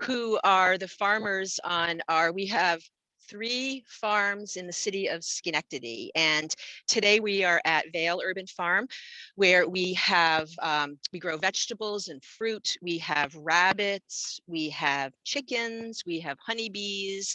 who are the farmers on we have 3 farms in the city of Schenectady. And today we are at Vale Urban Farm, where we have, we grow vegetables and fruit. We have rabbits, we have chickens, we have honeybees,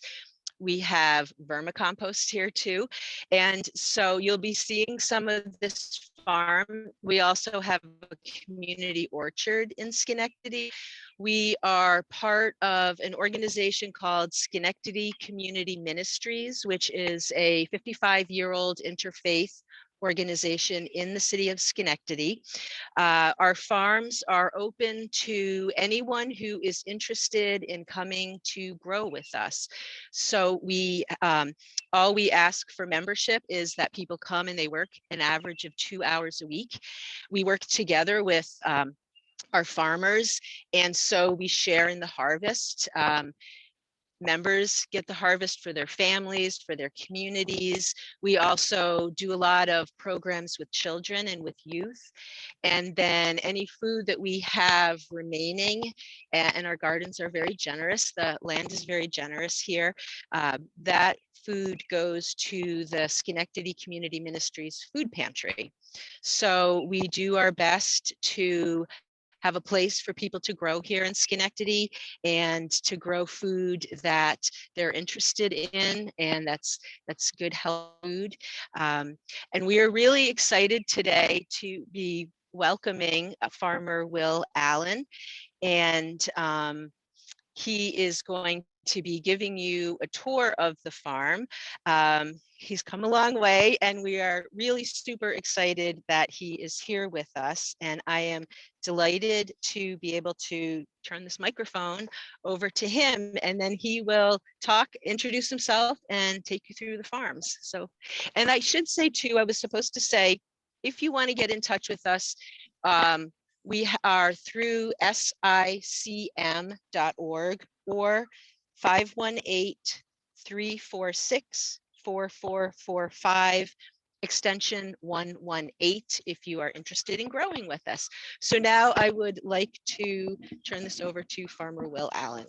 we have vermicompost here too. And so you'll be seeing some of this farm. We also have a community orchard in Schenectady. We are part of an organization called Schenectady Community Ministries, which is a 55-year-old interfaith organization in the city of Schenectady. Our farms are open to anyone who is interested in coming to grow with us. So all we ask for membership is that people come and they work an average of 2 hours a week. We work together with our farmers, and so we share in the harvest. Members get the harvest for their families, for their communities. We also do a lot of programs with children and with youth. And then any food that we have remaining, and our gardens are very generous, the land is very generous here, that food goes to the Schenectady Community Ministries food pantry. So we do our best to have a place for people to grow here in Schenectady and to grow food that they're interested in, and that's good health food. And we are really excited today to be welcoming farmer Will Allen, and he is going to be giving you a tour of the farm. He's come a long way, and we are really super excited that he is here with us. And I am delighted to be able to turn this microphone over to him, and then he will introduce himself and take you through the farms. So, and I should say too, I was supposed to say, if you want to get in touch with us, we are through sicm.org or 518-346-4445, extension 118, if you are interested in growing with us. So now I would like to turn this over to Farmer Will Allen.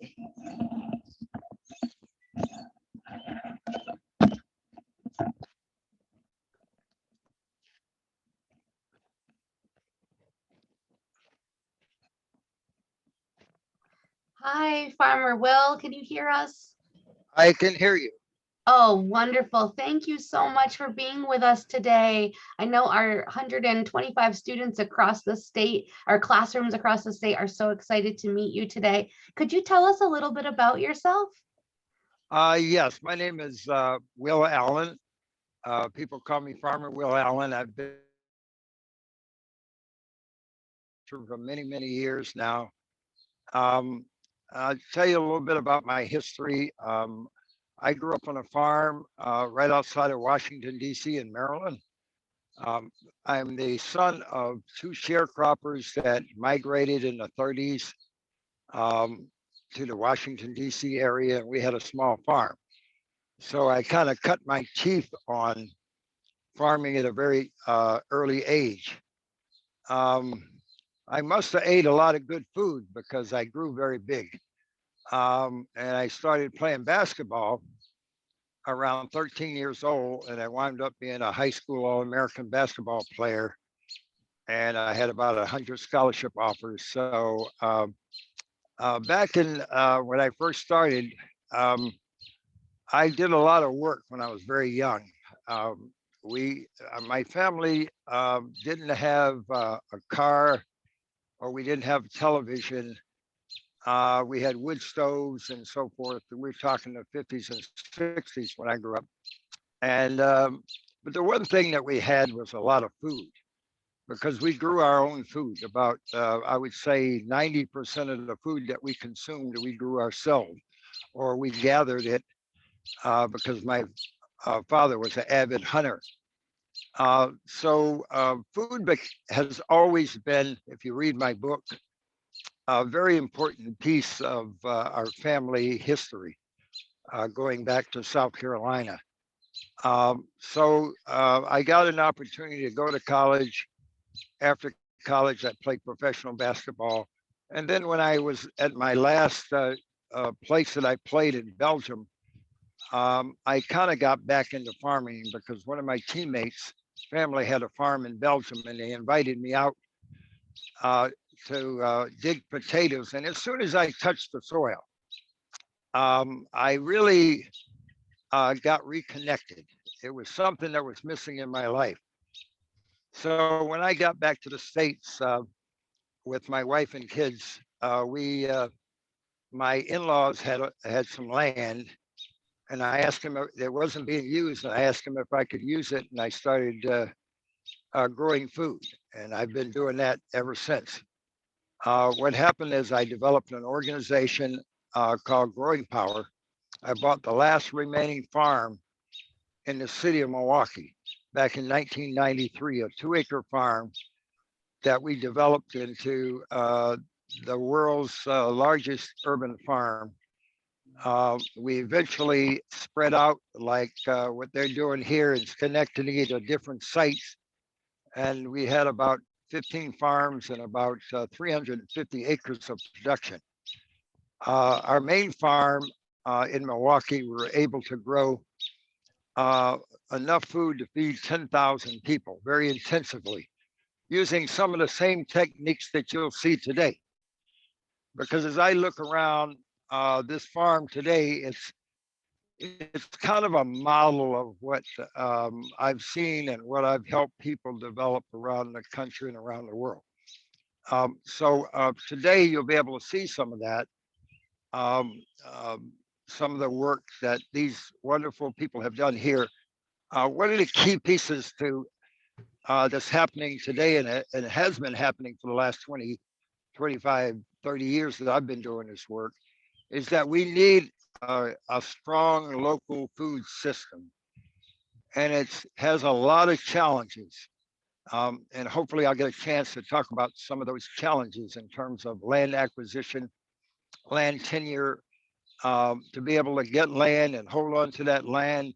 Hi, Farmer Will, can you hear us? I can hear you. Oh, wonderful. Thank you so much for being with us today. I know our 125 students across the state, our classrooms across the state, are so excited to meet you today. Could you tell us a little bit about yourself? Yes, my name is Will Allen. People call me Farmer Will Allen. I've been for many, many years now. I'll tell you a little bit about my history. I grew up on a farm right outside of Washington, D.C. in Maryland. I'm the son of 2 sharecroppers that migrated in the 30s to the Washington, D.C. area. We had a small farm. So I kind of cut my teeth on farming at a very early age. I must have ate a lot of good food because I grew very big. And I started playing basketball around 13 years old, and I wound up being a high school All-American basketball player. And I had about 100 scholarship offers. So back in when I first started, I did a lot of work when I was very young. My family didn't have a car, or we didn't have television. We had wood stoves and so forth. We're talking the 50s and 60s when I grew up. And but the one thing that we had was a lot of food, because we grew our own food. About I would say 90% of the food that we consumed, we grew ourselves, or we gathered it because my father was an avid hunter. So food has always been, if you read my book, a very important piece of our family history, going back to South Carolina. So I got an opportunity to go to college. After college, I played professional basketball. And then when I was at my last place that I played in Belgium, I kind of got back into farming because one of my teammates' family had a farm in Belgium, and they invited me out uh, to dig potatoes. And as soon as I touched the soil, I really got reconnected. It was something that was missing in my life. So when I got back to the States with my wife and kids, my in-laws had some land, and I asked him it wasn't being used, and I asked him if I could use it, and I started growing food, and I've been doing that ever since. What happened is I developed an organization called Growing Power. I bought the last remaining farm in the city of Milwaukee back in 1993, a 2-acre farm that we developed into the world's largest urban farm. We eventually spread out like what they're doing here in Schenectady to different sites. And we had about 15 farms and about 350 acres of production. Our main farm in Milwaukee, we were able to grow uh, enough food to feed 10,000 people very intensively, using some of the same techniques that you'll see today. Because as I look around this farm today, it's kind of a model of what I've seen and what I've helped people develop around the country and around the world. So today you'll be able to see some of that, um, some of the work that these wonderful people have done here. One of the key pieces to that's happening today, and it has been happening for the last 20, 25, 30 years that I've been doing this work, is that we need a strong local food system. And it has a lot of challenges. And hopefully I'll get a chance to talk about some of those challenges in terms of land acquisition, land tenure, to be able to get land and hold on to that land.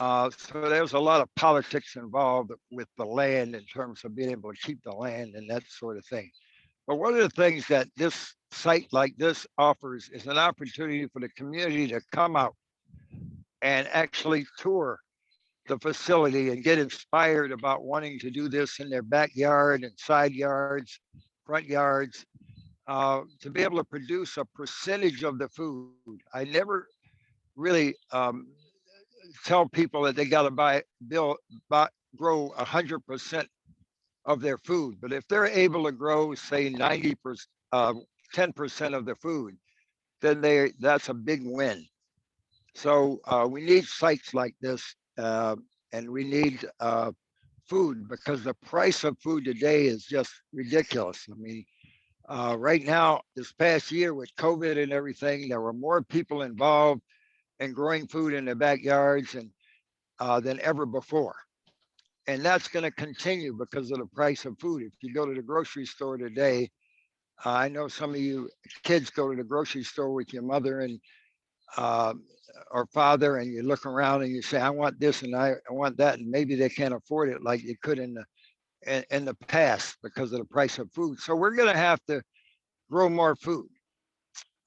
So there's a lot of politics involved with the land in terms of being able to keep the land and that sort of thing. But one of the things that this site like this offers is an opportunity for the community to come out and actually tour the facility and get inspired about wanting to do this in their backyard and side yards, front yards, to be able to produce a percentage of the food. I never really tell people that they got to grow 100% of their food. But if they're able to grow, say 90%, 10% of the food, then that's a big win. So we need sites like this, and we need food because the price of food today is just ridiculous. I mean, right now, this past year with COVID and everything, there were more people involved in growing food in their backyards and than ever before. And that's going to continue because of the price of food. If you go to the grocery store today, I know some of you kids go to the grocery store with your mother and uh, or father, and you look around and you say, "I want this and I want that," and maybe they can't afford it like they could in the past because of the price of food. So we're going to have to grow more food.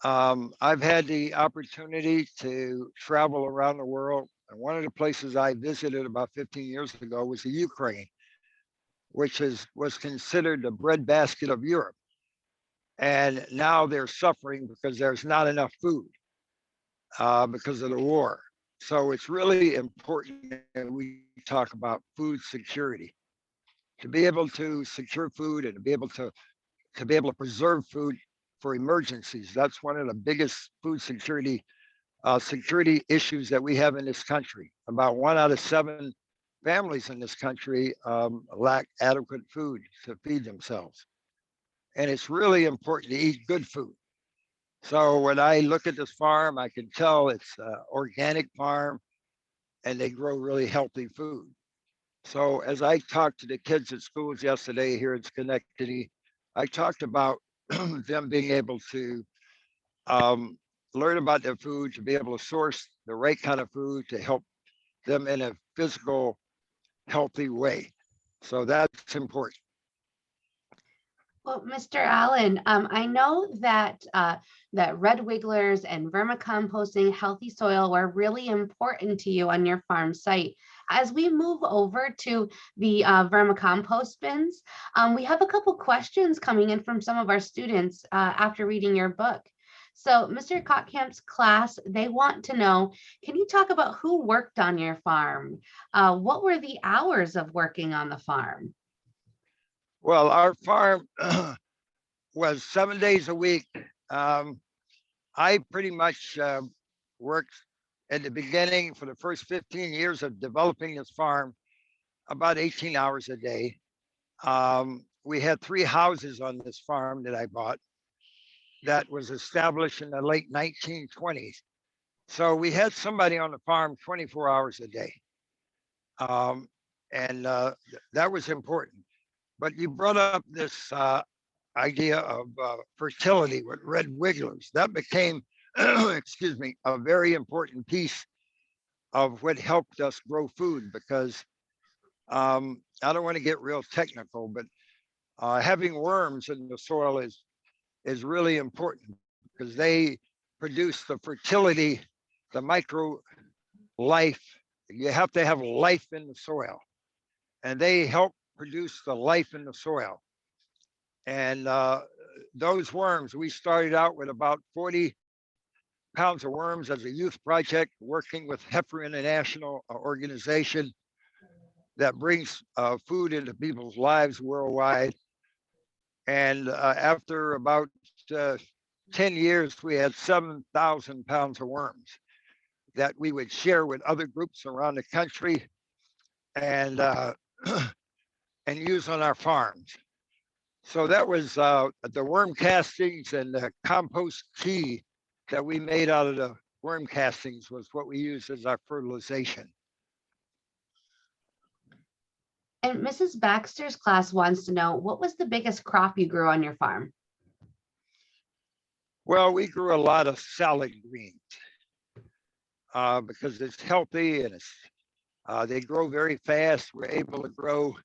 I've had the opportunity to travel around the world, and one of the places I visited about 15 years ago was the Ukraine, which was considered the breadbasket of Europe. And now they're suffering because there's not enough food because of the war. So it's really important that we talk about food security. To be able to secure food and to be able to preserve food for emergencies. That's one of the biggest food security issues that we have in this country. About 1 out of 7 families in this country lack adequate food to feed themselves. And it's really important to eat good food. So when I look at this farm, I can tell it's an organic farm and they grow really healthy food. So as I talked to the kids at schools yesterday here in Schenectady, I talked about them being able to um, learn about their food, to be able to source the right kind of food to help them in a physical, healthy way. So that's important. Well, Mr. Allen, I know that that red wigglers and vermicomposting healthy soil were really important to you on your farm site. As we move over to the vermicompost bins, we have a couple questions coming in from some of our students after reading your book. So, Mr. Kotkamp's class, they want to know, can you talk about who worked on your farm? What were the hours of working on the farm? Well, our farm was 7 days a week. I pretty much worked at the beginning for the first 15 years of developing this farm, about 18 hours a day. We had 3 houses on this farm that I bought that was established in the late 1920s. So we had somebody on the farm 24 hours a day. Um, and that was important. But you brought up this idea of fertility with red wigglers. That became, excuse me, a very important piece of what helped us grow food because I don't want to get real technical, but having worms in the soil is really important because they produce the fertility, the micro life. You have to have life in the soil, and they help produce the life in the soil. And those worms, we started out with about 40 pounds of worms as a youth project, working with Heifer International organization that brings food into people's lives worldwide. And after about uh, 10 years, we had 7,000 pounds of worms that we would share with other groups around the country and and use on our farms. So that was the worm castings and the compost tea that we made out of the worm castings was what we used as our fertilization. And Mrs. Baxter's class wants to know, what was the biggest crop you grew on your farm? Well, we grew a lot of salad greens because it's healthy and they grow very fast. We're able to grow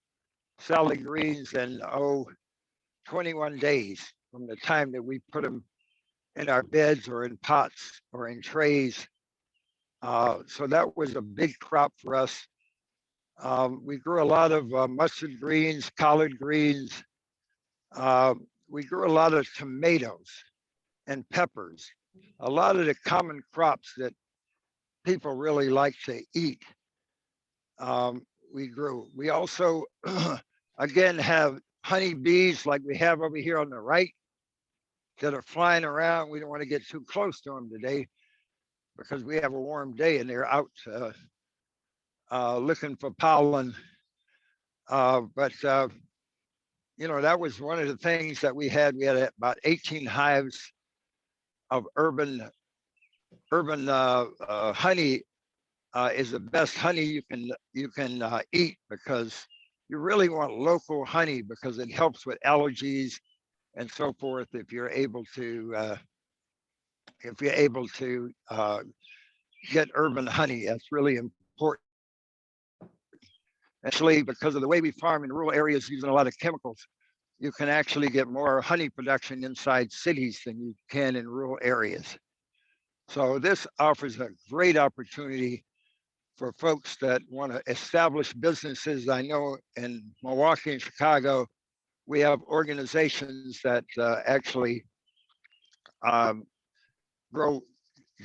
salad greens in 21 days from the time that we put them in our beds or in pots or in trays. So that was a big crop for us. We grew a lot of mustard greens, collard greens. We grew a lot of tomatoes and peppers, a lot of the common crops that people really like to eat. We grew. We also, again, have honey bees like we have over here on the right that are flying around. We don't want to get too close to them today because we have a warm day and they're out looking for pollen. But you know, that was one of the things that we had. We had about 18 hives of urban honey. Is the best honey you can eat because you really want local honey because it helps with allergies and so forth. If you're able to get urban honey, that's really important. Actually, because of the way we farm in rural areas using a lot of chemicals, you can actually get more honey production inside cities than you can in rural areas. So this offers a great opportunity for folks that want to establish businesses. I know in Milwaukee and Chicago, we have organizations that actually um, grow,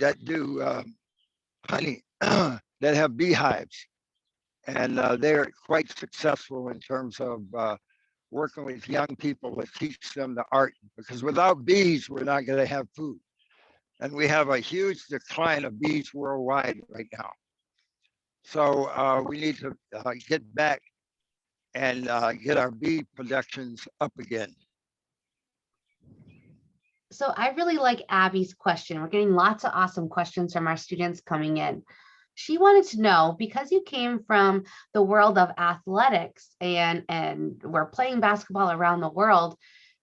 that do honey, that have beehives. And they're quite successful in terms of working with young people to teach them the art, because without bees, we're not going to have food. And we have a huge decline of bees worldwide right now. So we need to get back and get our bee productions up again. So I really like Abby's question. We're getting lots of awesome questions from our students coming in. She wanted to know, because you came from the world of athletics and were playing basketball around the world,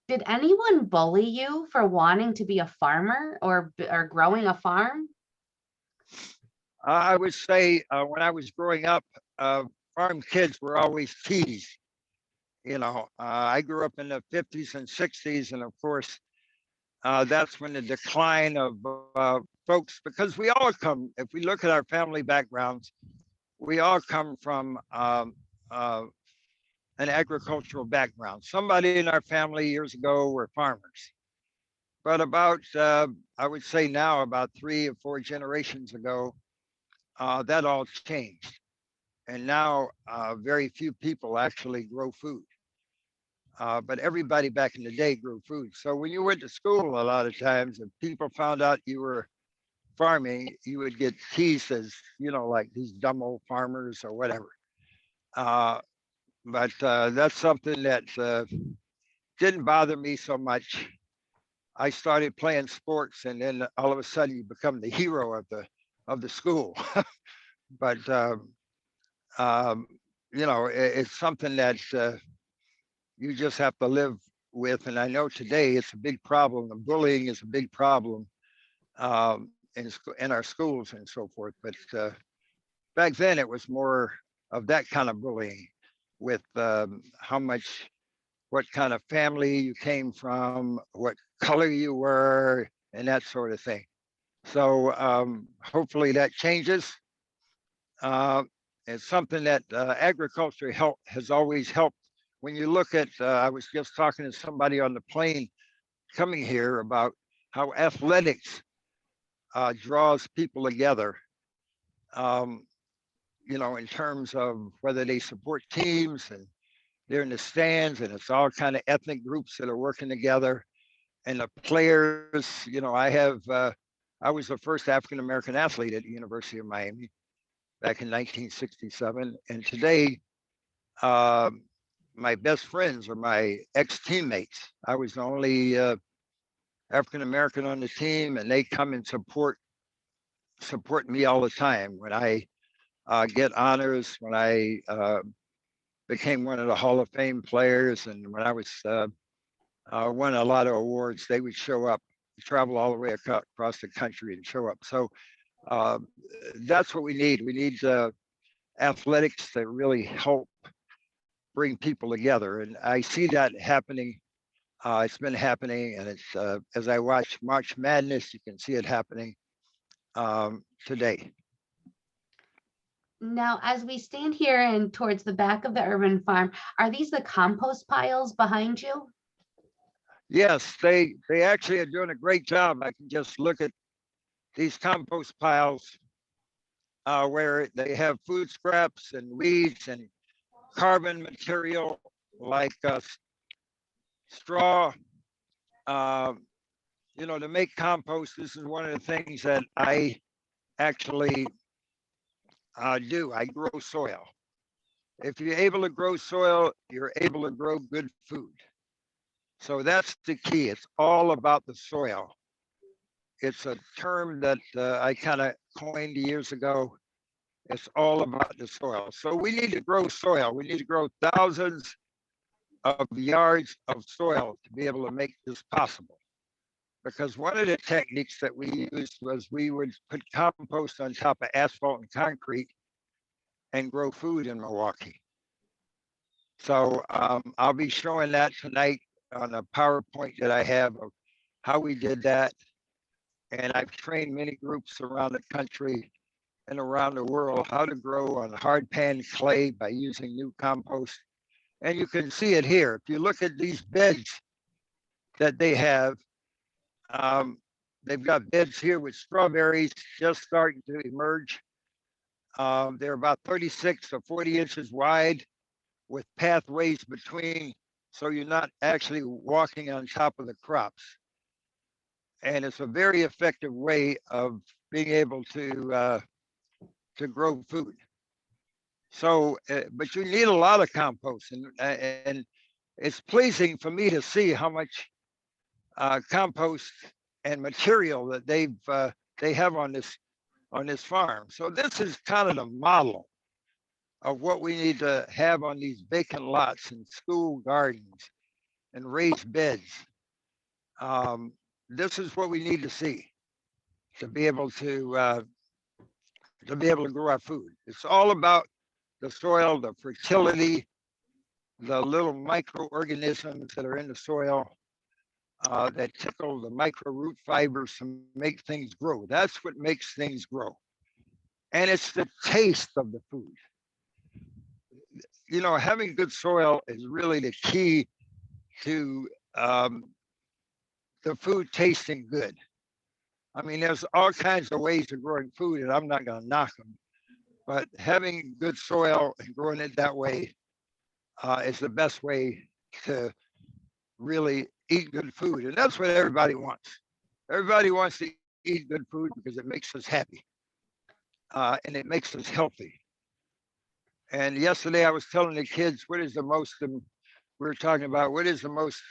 did anyone bully you for wanting to be a farmer or growing a farm? I would say when I was growing up, farm kids were always teased. I grew up in the 50s and 60s, and of course, that's when the decline of folks, because we all come, if we look at our family backgrounds, we all come from an agricultural background. Somebody in our family years ago were farmers. But about, I would say now, about 3 or 4 generations ago, that all changed. And now very few people actually grow food. But everybody back in the day grew food. So when you went to school, a lot of times, if people found out you were farming, you would get teased as, like these dumb old farmers or whatever. Uh, but that's something that didn't bother me so much. I started playing sports, and then all of a sudden you become the hero of the school. But it's something that you just have to live with. And I know today it's a big problem. The bullying is a big problem in our schools and so forth. But back then it was more of that kind of bullying with what kind of family you came from, what color you were, and that sort of thing. So hopefully that changes. Uh, it's something that agriculture has always helped. When you look at, I was just talking to somebody on the plane coming here about how athletics draws people together. Um, in terms of whether they support teams and they're in the stands, and it's all kind of ethnic groups that are working together. And the players, I was the first African American athlete at the University of Miami back in 1967. And today, uh, my best friends are my ex teammates. I was the only African American on the team, and they come and support me all the time when I get honors, when I became one of the Hall of Fame players, and when I was won a lot of awards. They would show up, travel all the way across the country and show up. So uh, that's what we need. We need athletics that really help bring people together, and I see that happening. It's been happening, and it's as I watch March Madness, you can see it happening today. Now, as we stand here and towards the back of the urban farm, are these the compost piles behind you? Yes, they actually are doing a great job. I can just look at these compost piles where they have food scraps and weeds and carbon material like straw. Uh, to make compost, this is one of the things that I actually do. I grow soil. If you're able to grow soil, you're able to grow good food. So that's the key. It's all about the soil. It's a term that I kind of coined years ago. It's all about the soil. So we need to grow soil. We need to grow thousands of yards of soil to be able to make this possible. Because one of the techniques that we used was we would put compost on top of asphalt and concrete and grow food in Milwaukee. So I'll be showing that tonight on a PowerPoint that I have of how we did that. And I've trained many groups around the country and around the world how to grow on hard pan clay by using new compost. And you can see it here. If you look at these beds that they have, um, they've got beds here with strawberries just starting to emerge. They're about 36 or 40 inches wide with pathways between, so you're not actually walking on top of the crops. And it's a very effective way of being able to grow food. So, but you need a lot of compost, and it's pleasing for me to see how much compost and material that they have on this farm. So this is kind of the model of what we need to have on these vacant lots and school gardens and raised beds. Um, this is what we need to see to be able to grow our food. It's all about the soil, the fertility, the little microorganisms that are in the soil that tickle the micro root fibers to make things grow. That's what makes things grow. And it's the taste of the food. You know, having good soil is really the key to the food tasting good. I mean, there's all kinds of ways of growing food, and I'm not going to knock them. But having good soil and growing it that way is the best way to really eat good food. And that's what everybody wants. Everybody wants to eat good food because it makes us happy and it makes us healthy. And yesterday I was telling the kids, we were talking about what is the most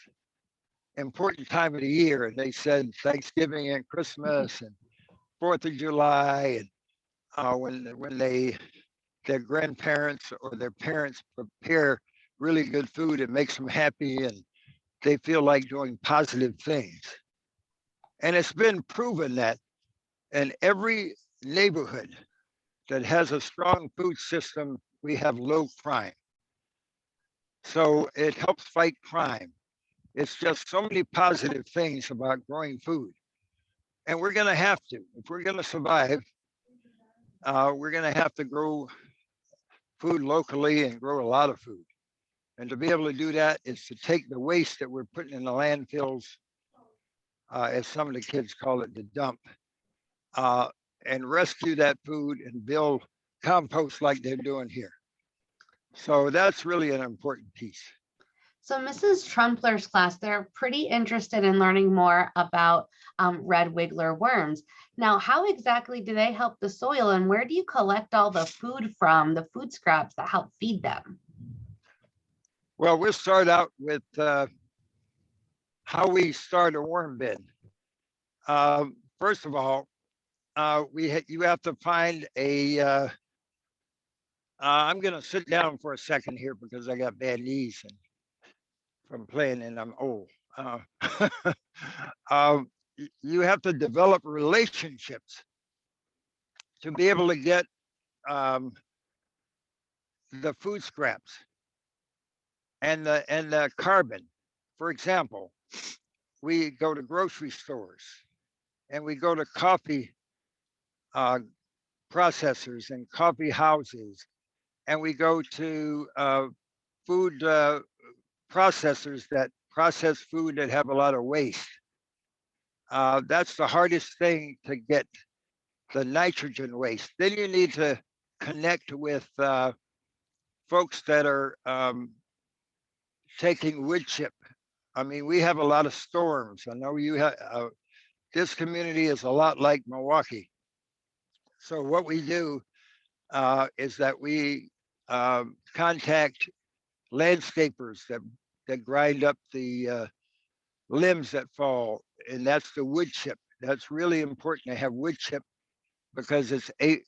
important time of the year. And they said Thanksgiving and Christmas and 4th of July. And their grandparents or their parents prepare really good food, it makes them happy and they feel like doing positive things. And it's been proven that in every neighborhood that has a strong food system, we have low crime. So it helps fight crime. It's just so many positive things about growing food. And we're going to have to, if we're going to survive, we're going to have to grow food locally and grow a lot of food. And to be able to do that is to take the waste that we're putting in the landfills, as some of the kids call it, the dump, uh, and rescue that food and build compost like they're doing here. So that's really an important piece. So Mrs. Trumpler's class, they're pretty interested in learning more about red wiggler worms. Now, how exactly do they help the soil and where do you collect all the food from, the food scraps that help feed them? Well, we'll start out with how we start a worm bin. First of all, you have to find I'm going to sit down for a second here because I got bad knees and from playing and I'm old. Um, you have to develop relationships to be able to get um, the food scraps and the carbon. For example, we go to grocery stores and we go to coffee uh, processors and coffee houses, and we go to food processors that process food that have a lot of waste. That's the hardest thing to get, the nitrogen waste. Then you need to connect with folks that are taking wood chip. I mean, we have a lot of storms. I know you have, this community is a lot like Milwaukee. So what we do is that we contact landscapers that grind up the limbs that fall, and that's the wood chip. That's really important to have wood chip because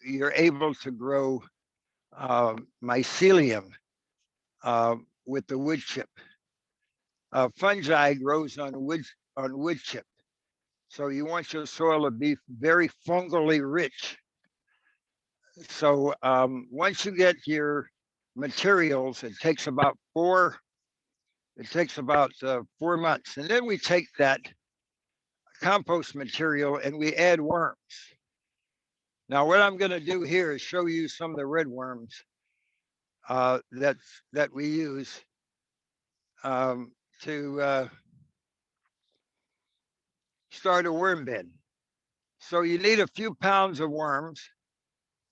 you're able to grow mycelium with the wood chip. Fungi grows on wood chip, so you want your soil to be very fungally rich. So once you get your materials, it takes about 4 months, and then we take that compost material and we add worms. Now, what I'm going to do here is show you some of the red worms that we use to start a worm bin. So you need a few pounds of worms.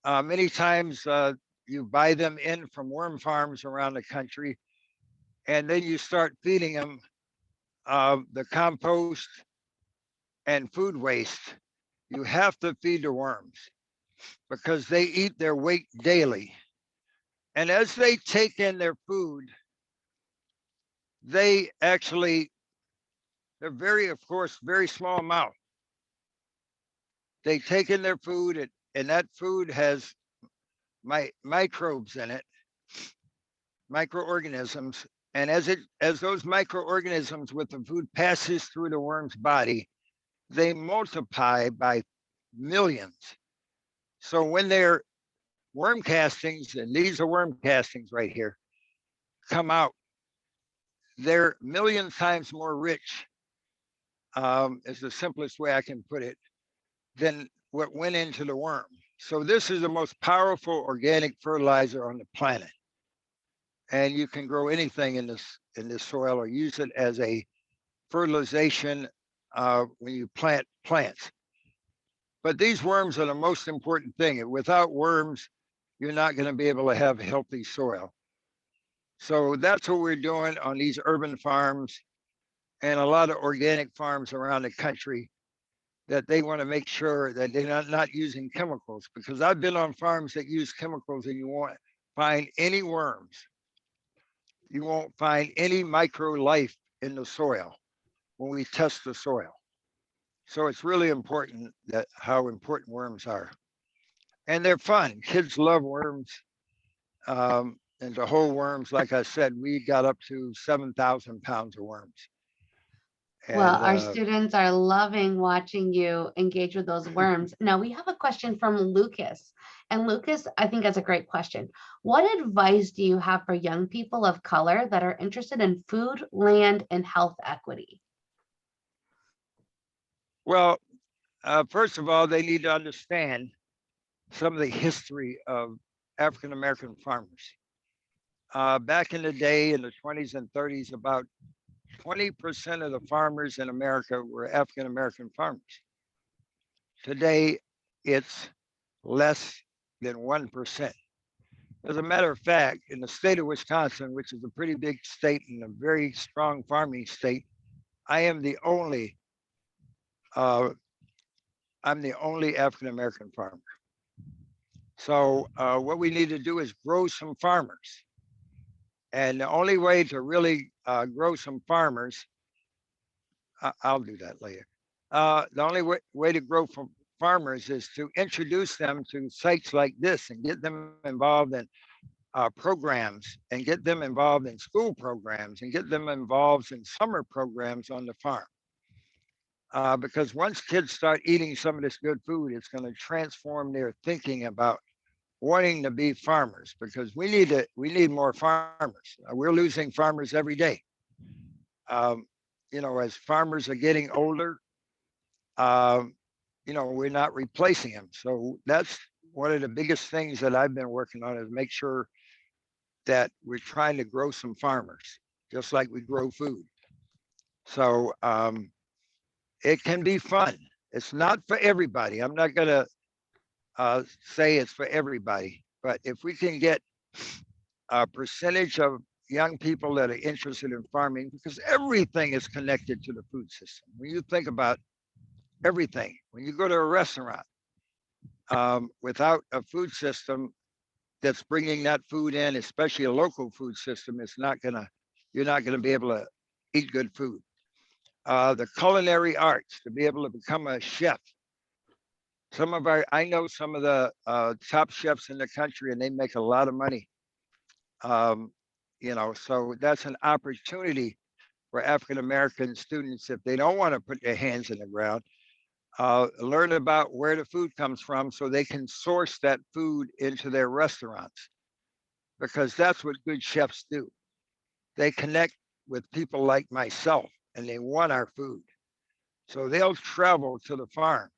Many times you buy them in from worm farms around the country, and then you start feeding them the compost and food waste. You have to feed the worms because they eat their weight daily. And as they take in their food, they're of course, very small amount. They take in their food and that food has microbes in it, microorganisms. And as those microorganisms with the food passes through the worm's body, they multiply by millions. So when they're worm castings, and these are worm castings right here, come out, they're million times more rich, is the simplest way I can put it, than what went into the worm. So this is the most powerful organic fertilizer on the planet. And you can grow anything in this soil or use it as a fertilization when you plant plants. But these worms are the most important thing. Without worms, you're not going to be able to have healthy soil. So that's what we're doing on these urban farms and a lot of organic farms around the country, that they want to make sure that they're not using chemicals, because I've been on farms that use chemicals and you won't find any worms. You won't find any micro life in the soil when we test the soil. So it's really important that how important worms are. And they're fun. Kids love worms. And the whole worms, like I said, we got up to 7,000 pounds of worms. Well, And our students are loving watching you engage with those worms. Now, we have a question from Lucas. And Lucas, I think that's a great question. What advice do you have for young people of color that are interested in food, land, and health equity? well, first of all, they need to understand some of the history of African American farmers. Back in the day, in the 20s and 30s, about 20% of the farmers in America were African American farmers. Today, it's less than 1%. As a matter of fact, in the state of Wisconsin, which is a pretty big state and a very strong farming state, I am the only I'm the only African American farmer. So what we need to do is grow some farmers. And the only way to really grow some farmers, I'll do that later. The only way to grow from farmers is to introduce them to sites like this and get them involved in programs and get them involved in school programs and get them involved in summer programs on the farm. Because once kids start eating some of this good food, it's going to transform their thinking about wanting to be farmers, because we need more farmers. We're losing farmers every day. Um, as farmers are getting older, um, we're not replacing them. So that's one of the biggest things that I've been working on, is make sure that we're trying to grow some farmers, just like we grow food. So it can be fun. It's not for everybody. I'm not going to say it's for everybody, but if we can get a percentage of young people that are interested in farming, because everything is connected to the food system. When you think about everything, when you go to a restaurant, without a food system that's bringing that food in, especially a local food system, you're not gonna be able to eat good food. The culinary arts, to be able to become a chef. I know some of the top chefs in the country, and they make a lot of money. Um, so that's an opportunity for African American students, if they don't want to put their hands in the ground, learn about where the food comes from so they can source that food into their restaurants, because that's what good chefs do. They connect with people like myself and they want our food. So they'll travel to the farm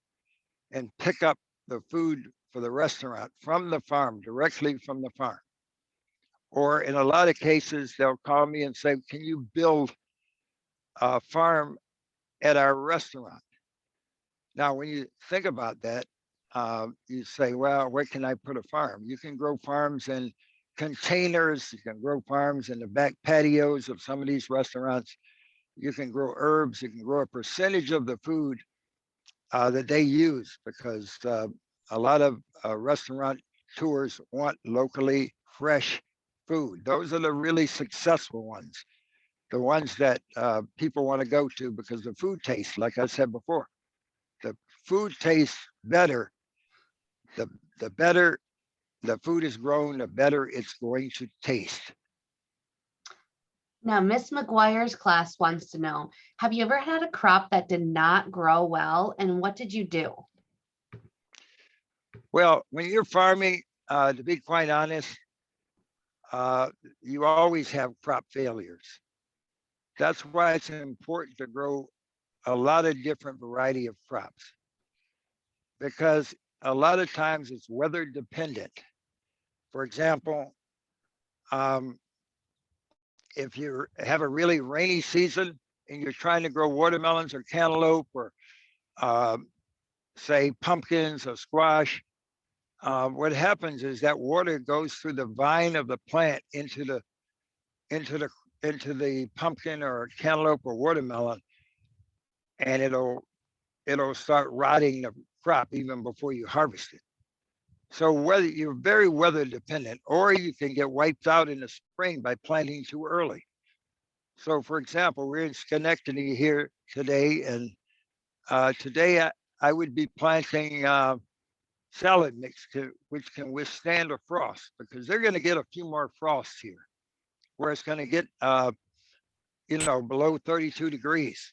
and pick up the food for the restaurant from the farm, directly from the farm. Or in a lot of cases, they'll call me and say, can you build a farm at our restaurant? Now, when you think about that, you say, well, where can I put a farm? You can grow farms in containers. You can grow farms in the back patios of some of these restaurants. You can grow herbs. You can grow a percentage of the food that they use, because a lot of restaurant tours want locally fresh food. Those are the really successful ones, the ones that people want to go to because the food tastes, like I said before. The food tastes better. The, the better the food is grown, the better it's going to taste. Now, Miss McGuire's class wants to know, have you ever had a crop that did not grow well, and what did you do? Well, when you're farming, to be quite honest, you always have crop failures. That's why it's important to grow a lot of different variety of crops, because a lot of times it's weather dependent. For example, um, if you have a really rainy season and you're trying to grow watermelons or cantaloupe or um, say pumpkins or squash, what happens is that water goes through the vine of the plant into the into the pumpkin or cantaloupe or watermelon, and it'll start rotting the crop even before you harvest it. So whether you're very weather dependent, or you can get wiped out in the spring by planting too early. So for example, we're in Schenectady here today, and today I would be planting salad mix which can withstand a frost, because they're going to get a few more frosts here, where it's going to get below 32 degrees.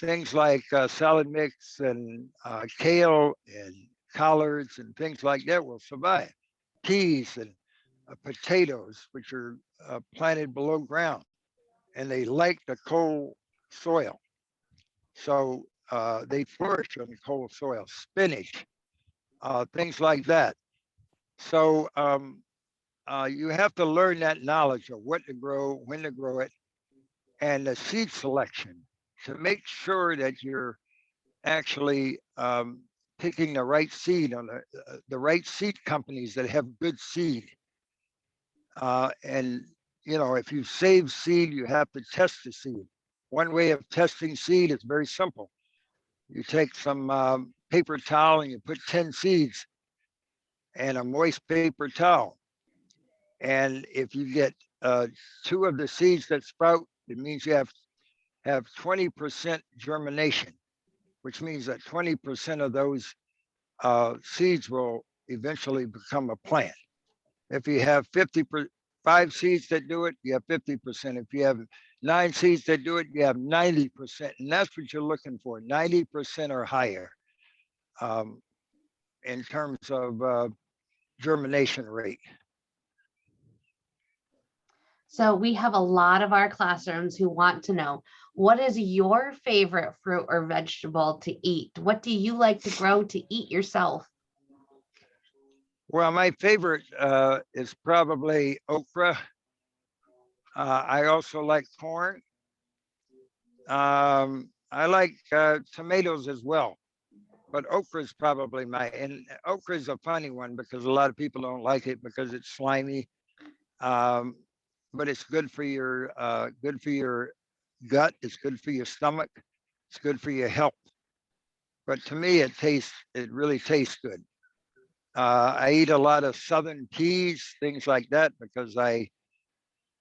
Things like salad mix and kale and collards and things like that will survive. Peas and potatoes, which are planted below ground, and they like the cold soil. So they flourish on the cold soil. Spinach, things like that. So you have to learn that knowledge of what to grow, when to grow it, and the seed selection to make sure that you're actually picking the right seed on the right seed companies that have good seed. And if you save seed, you have to test the seed. One way of testing seed is very simple. You take some paper towel and you put 10 seeds and a moist paper towel. And if you get two of the seeds that sprout, it means you have 20% germination, which means that 20% of those seeds will eventually become a plant. If you have 5 seeds that do it, you have 50%. If you have 9 seeds that do it, you have 90%. And that's what you're looking for, 90% or higher um, in terms of germination rate. So we have a lot of our classrooms who want to know, what is your favorite fruit or vegetable to eat? What do you like to grow to eat yourself? Well, my favorite is probably okra. I also like corn. I like tomatoes as well, but okra is probably and okra is a funny one because a lot of people don't like it because it's slimy. Um, but it's good for your gut. It's good for your stomach. It's good for your health. But to me, it really tastes good. I eat a lot of southern peas, things like that, because I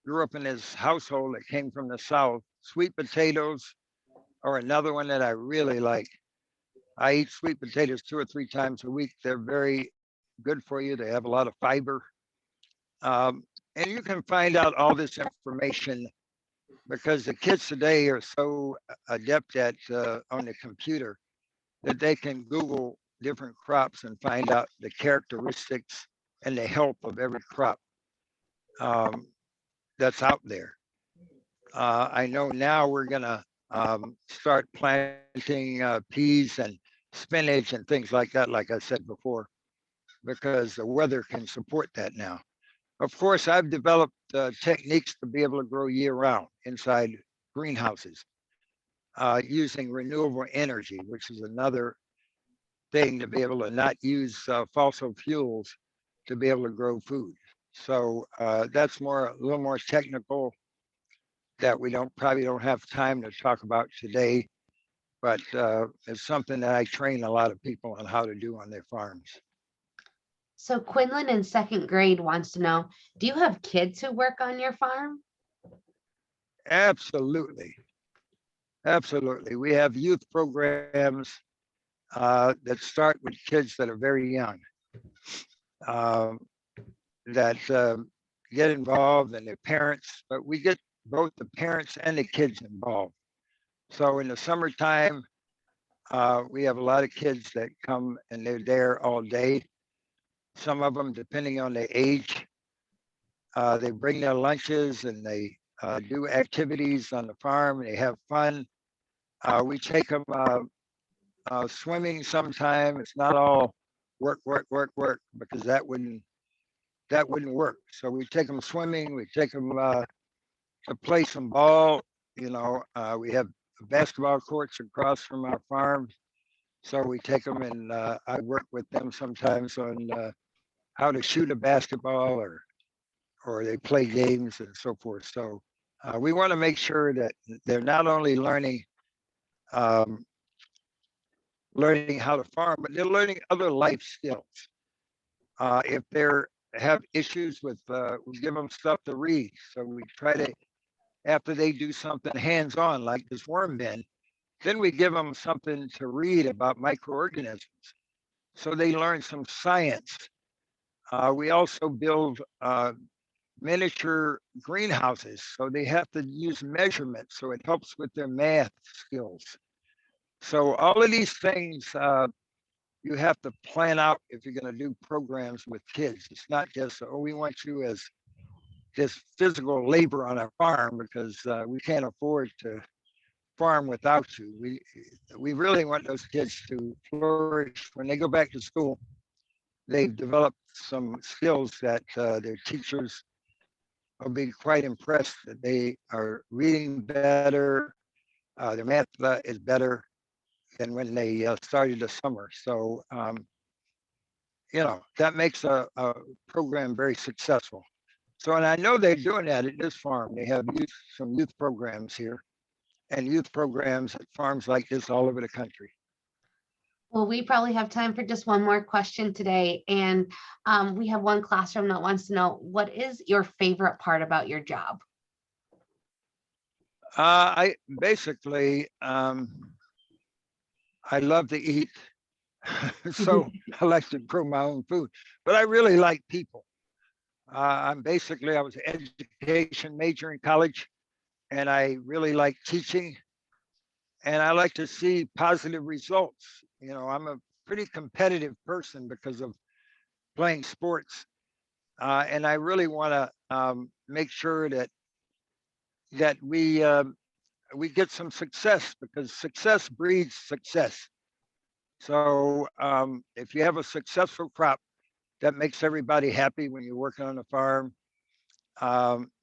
grew up in this household that came from the South. Sweet potatoes are another one that I really like. I eat sweet potatoes 2 or 3 times a week. They're very good for you. They have a lot of fiber. Um, and you can find out all this information because the kids today are so adept at on the computer that they can Google different crops and find out the characteristics and the health of every crop um, that's out there. I know now we're gonna start planting peas and spinach and things like that, like I said before, because the weather can support that now. Of course, I've developed techniques to be able to grow year round inside greenhouses using renewable energy, which is another thing to be able to not use fossil fuels to be able to grow food. So that's a little more technical that we probably don't have time to talk about today, but it's something that I train a lot of people on how to do on their farms. So Quinlan in second grade wants to know, do you have kids who work on your farm? Absolutely. Absolutely. We have youth programs that start with kids that are very young, um, that get involved and their parents, but we get both the parents and the kids involved. So in the summertime, we have a lot of kids that come and they're there all day. Some of them, depending on their age, they bring their lunches and they do activities on the farm. They have fun. We take them swimming sometime. It's not all work, work, work, work, because that wouldn't work. So we take them swimming. We take them to play some ball. We have basketball courts across from our farm. So we take them and I work with them sometimes on how to shoot a basketball, or they play games and so forth. So we want to make sure that they're not only um, learning how to farm, but they're learning other life skills. If they're have issues with, we give them stuff to read. So we try to, after they do something hands-on, like this worm bin, then we give them something to read about microorganisms. So they learn some science. We also build miniature greenhouses. So they have to use measurements. So it helps with their math skills. So all of these things you have to plan out if you're going to do programs with kids. It's not just, oh, we want you as just physical labor on our farm, because we can't afford to farm without you. We really want those kids to flourish when they go back to school. They've developed some skills that their teachers will be quite impressed that they are reading better. Their math is better than when they started the summer. So, that makes a program very successful. So, and I know they're doing that at this farm. They have some youth programs here, and youth programs at farms like this all over the country. Well, we probably have time for just one more question today. And we have one classroom that wants to know, what is your favorite part about your job? I basically, I love to eat. So I like to grow my own food, but I really like people. I was an education major in college, and I really like teaching, and I like to see positive results. I'm a pretty competitive person because of playing sports, and I really want to make sure that we get some success, because success breeds success. So if you have a successful crop, that makes everybody happy when you're working on a farm.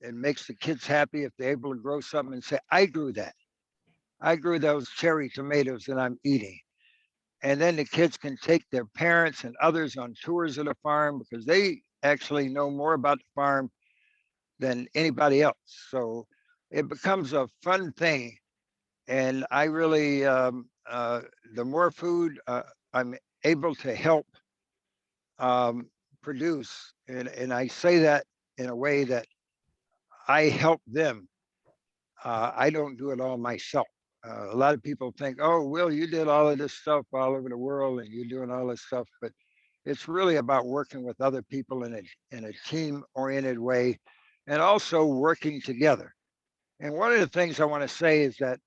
It makes the kids happy if they're able to grow something and say, I grew that. I grew those cherry tomatoes that I'm eating. And then the kids can take their parents and others on tours of the farm, because they actually know more about the farm than anybody else. So it becomes a fun thing. And I really, the more food I'm able to help produce, and I say that in a way that I help them. I don't do it all myself. A lot of people think, oh, Will, you did all of this stuff all over the world and you're doing all this stuff, but it's really about working with other people in a team-oriented way, and also working together. And one of the things I want to say is that,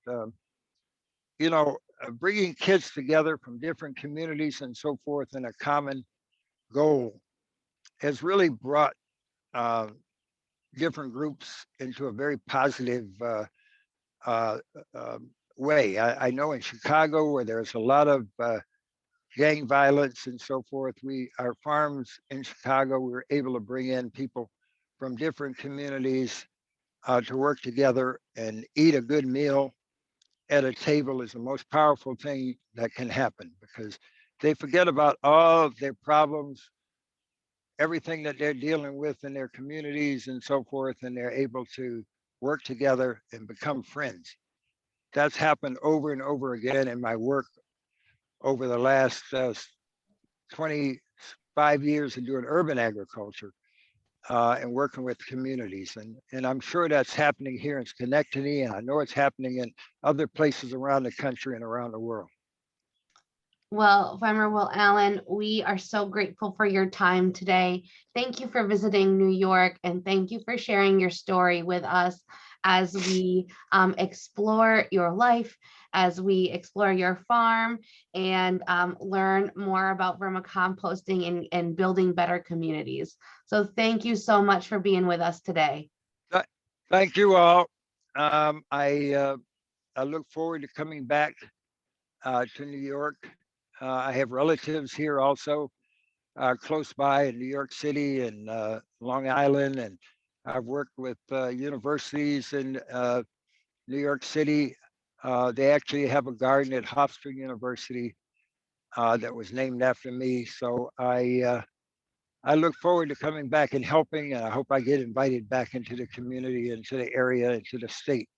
bringing kids together from different communities and so forth in a common goal has really brought uh, different groups into a very positive uh, uh, way. I know in Chicago, where there's a lot of gang violence and so forth, our farms in Chicago, we were able to bring in people from different communities to work together and eat a good meal at a table is the most powerful thing that can happen, because they forget about all of their problems, everything that they're dealing with in their communities and so forth, and they're able to work together and become friends. That's happened over and over again in my work over the last 25 years of doing urban agriculture and working with communities. And I'm sure that's happening here in Schenectady, and I know it's happening in other places around the country and around the world. Well, Farmer Will Allen, we are so grateful for your time today. Thank you for visiting New York, and thank you for sharing your story with us as we explore your life, as we explore your farm, and learn more about vermicomposting and building better communities. So thank you so much for being with us today. Thank you all. I look forward to coming back to New York. I have relatives here also, close by in New York City and Long Island, and I've worked with universities in New York City. They actually have a garden at Hofstra University that was named after me. So I look forward to coming back and helping, and I hope I get invited back into the community, into the area, into the state.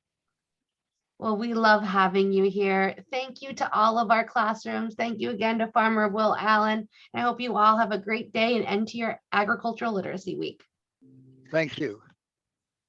Well, we love having you here. Thank you to all of our classrooms. Thank you again to Farmer Will Allen. I hope you all have a great day and end to your agricultural literacy week. Thank you.